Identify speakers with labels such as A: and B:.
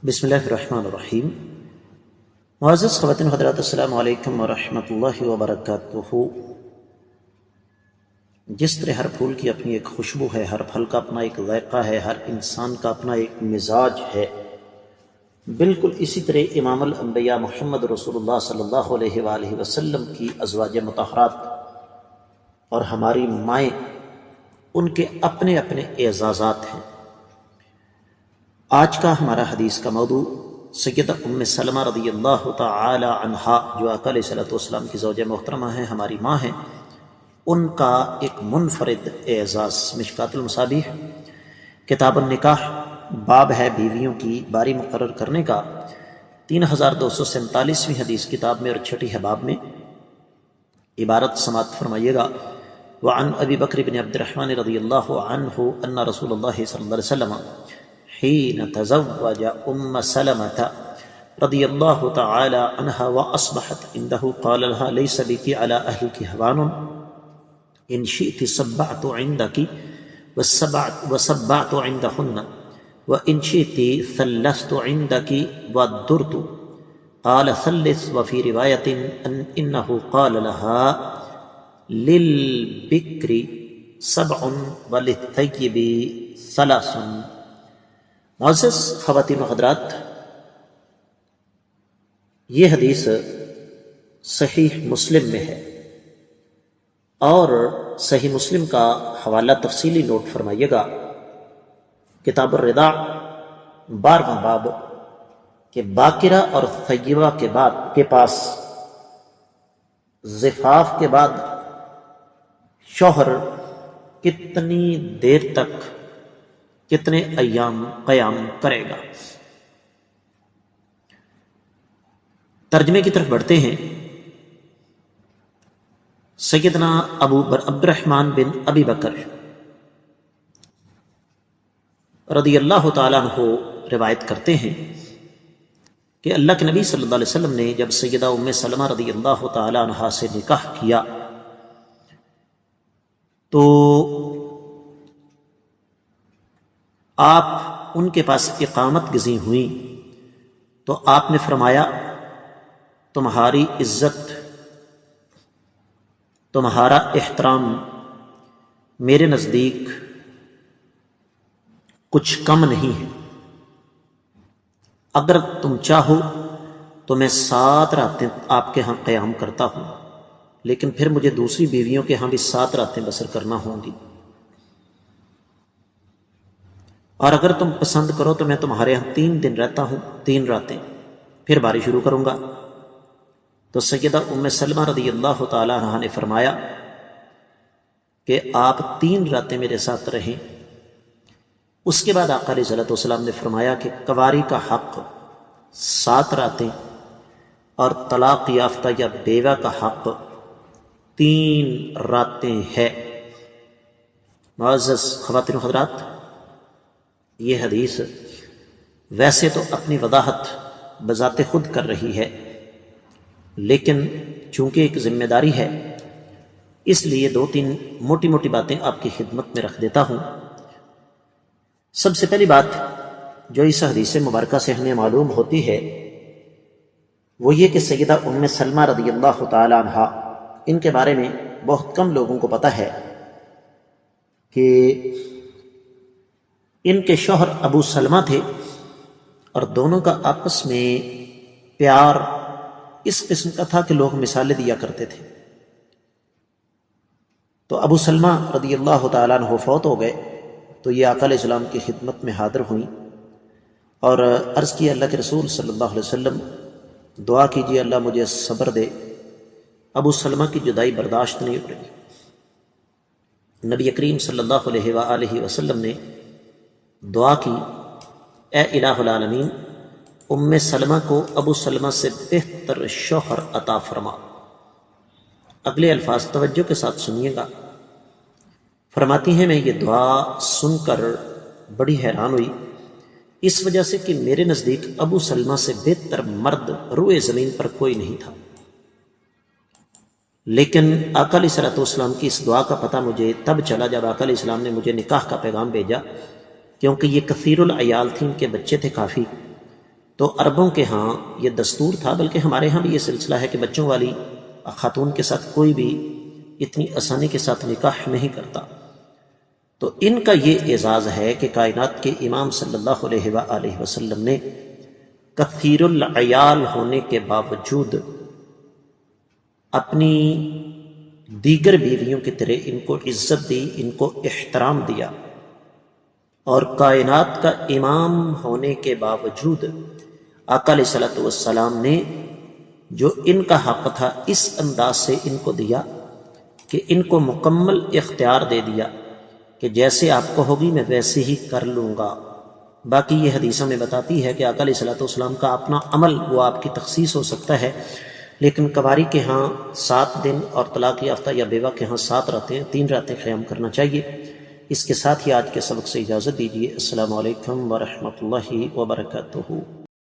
A: بسم اللہ الرحمن الرحیم۔ معزز خواتین حضرات، السلام علیکم ورحمۃ اللہ وبرکاتہ۔ جس طرح ہر پھول کی اپنی ایک خوشبو ہے، ہر پھل کا اپنا ایک ذائقہ ہے، ہر انسان کا اپنا ایک مزاج ہے، بالکل اسی طرح امام الانبیاء محمد رسول اللہ صلی اللہ علیہ وآلہ وسلم کی ازواج مطہرات اور ہماری مائیں، ان کے اپنے اپنے اعزازات ہیں۔ آج کا ہمارا حدیث کا موضوع سیدہ ام سلمہ رضی اللہ تعالی عنہا، جو آقا علیہ الصلوۃ والسلام کی زوجہ محترمہ ہیں، ہماری ماں ہیں، ان کا ایک منفرد اعزاز۔ مشکوٰۃ المصابیح کتاب النکاح باب ہے بیویوں کی باری مقرر کرنے کا، 3247ویں حدیث کتاب میں اور چھٹی ہے باب میں۔ عبارت سماعت فرمائیے گا۔ وعن ابی بکر بن عبد الرحمن رضی اللہ عنہ ان رسول اللہ صلی اللہ علیہ وسلم حين تزوج ام سلمة رضی اللہ تعالی عنها واصبحت عنده قال لها ليس بك على اهلك هوان ان شئت صبعت عندك وصبعت عندهن وان شئت ثلثت عندك ودرت قال ثلث، وفي رواية انه قال لها للبكر 7 وللثيب 3۔ معزز خواتین و حضرات، یہ حدیث صحیح مسلم میں ہے، اور صحیح مسلم کا حوالہ تفصیلی نوٹ فرمائیے گا۔ کتاب الرضاع 12واں باب کہ باکرہ اور طیبہ کے پاس زفاف کے بعد شوہر کتنی دیر تک، کتنے ایام قیام کرے گا۔ ترجمے کی طرف بڑھتے ہیں۔ سیدنا عبد الرحمن بن ابی بکر رضی اللہ تعالیٰ عنہ روایت کرتے ہیں کہ اللہ کے نبی صلی اللہ علیہ وسلم نے جب سیدہ ام سلمہ رضی اللہ تعالیٰ عنہ سے نکاح کیا تو آپ ان کے پاس اقامت گزین ہوئیں، تو آپ نے فرمایا تمہاری عزت، تمہارا احترام میرے نزدیک کچھ کم نہیں ہے، اگر تم چاہو تو میں 7 راتیں آپ کے ہاں قیام کرتا ہوں، لیکن پھر مجھے دوسری بیویوں کے ہاں بھی 7 راتیں بسر کرنا ہوں گی، اور اگر تم پسند کرو تو میں تمہارے ہاں 3 دن رہتا ہوں، 3 راتیں، پھر باری شروع کروں گا۔ تو سیدہ ام سلمہ رضی اللہ تعالی عنہا نے فرمایا کہ آپ 3 راتیں میرے ساتھ رہیں۔ اس کے بعد آقا علیہ الصلوۃ والسلام نے فرمایا کہ کنواری کا حق 7 راتیں اور طلاق یافتہ یا بیوہ کا حق 3 راتیں ہے۔ معزز خواتین و حضرات، یہ حدیث ویسے تو اپنی وضاحت بذات خود کر رہی ہے، لیکن چونکہ ایک ذمہ داری ہے، اس لیے 2-3 موٹی موٹی باتیں آپ کی خدمت میں رکھ دیتا ہوں۔ سب سے پہلی بات جو اس حدیث مبارکہ سے ہمیں معلوم ہوتی ہے وہ یہ کہ سیدہ ام سلمہ رضی اللہ تعالی عنہا، ان کے بارے میں بہت کم لوگوں کو پتہ ہے کہ ان کے شوہر ابو سلمہ تھے، اور دونوں کا آپس میں پیار اس قسم کا تھا کہ لوگ مثالیں دیا کرتے تھے۔ تو ابو سلمہ رضی اللہ تعالیٰ عنہ فوت ہو گئے تو یہ آقا علیہ السلام کی خدمت میں حاضر ہوئیں اور عرض کی اللہ کے رسول صلی اللہ علیہ وسلم دعا کیجیے اللہ مجھے صبر دے، ابو سلمہ کی جدائی برداشت نہیں ہو رہی۔ نبی کریم صلی اللہ علیہ وآلہ وسلم نے دعا کی، اے الہ العالمین، ام سلمہ کو ابو سلمہ سے بہتر شوہر عطا فرما۔ اگلے الفاظ توجہ کے ساتھ سنیے گا۔ فرماتی ہیں میں یہ دعا سن کر بڑی حیران ہوئی، اس وجہ سے کہ میرے نزدیک ابو سلمہ سے بہتر مرد روئے زمین پر کوئی نہیں تھا، لیکن آقا علیہ الصلوۃ والسلام کی اس دعا کا پتہ مجھے تب چلا جب آقا علیہ السلام نے مجھے نکاح کا پیغام بھیجا، کیونکہ یہ کثیر العیال تھی، ان کے بچے تھے کافی، تو عربوں کے ہاں یہ دستور تھا، بلکہ ہمارے ہاں بھی یہ سلسلہ ہے کہ بچوں والی خاتون کے ساتھ کوئی بھی اتنی آسانی کے ساتھ نکاح نہیں کرتا۔ تو ان کا یہ اعزاز ہے کہ کائنات کے امام صلی اللہ علیہ وآلہ وسلم نے کثیر العیال ہونے کے باوجود اپنی دیگر بیویوں کی طرح ان کو عزت دی، ان کو احترام دیا، اور کائنات کا امام ہونے کے باوجود آقا علیہ الصلوۃ والسلام نے جو ان کا حق تھا اس انداز سے ان کو دیا کہ ان کو مکمل اختیار دے دیا کہ جیسے آپ کو ہوگی میں ویسے ہی کر لوں گا۔ باقی یہ حدیثوں میں بتاتی ہے کہ آقا علیہ الصلوۃ والسلام کا اپنا عمل وہ آپ کی تخصیص ہو سکتا ہے، لیکن کنواری کے ہاں 7 دن اور طلاق یافتہ یا بیوہ کے ہاں 7 راتیں 3 راتیں قیام کرنا چاہیے۔ اس کے ساتھ ہی آج کے سبق سے اجازت دیجیے۔ السلام علیکم ورحمۃ اللہ وبرکاتہ۔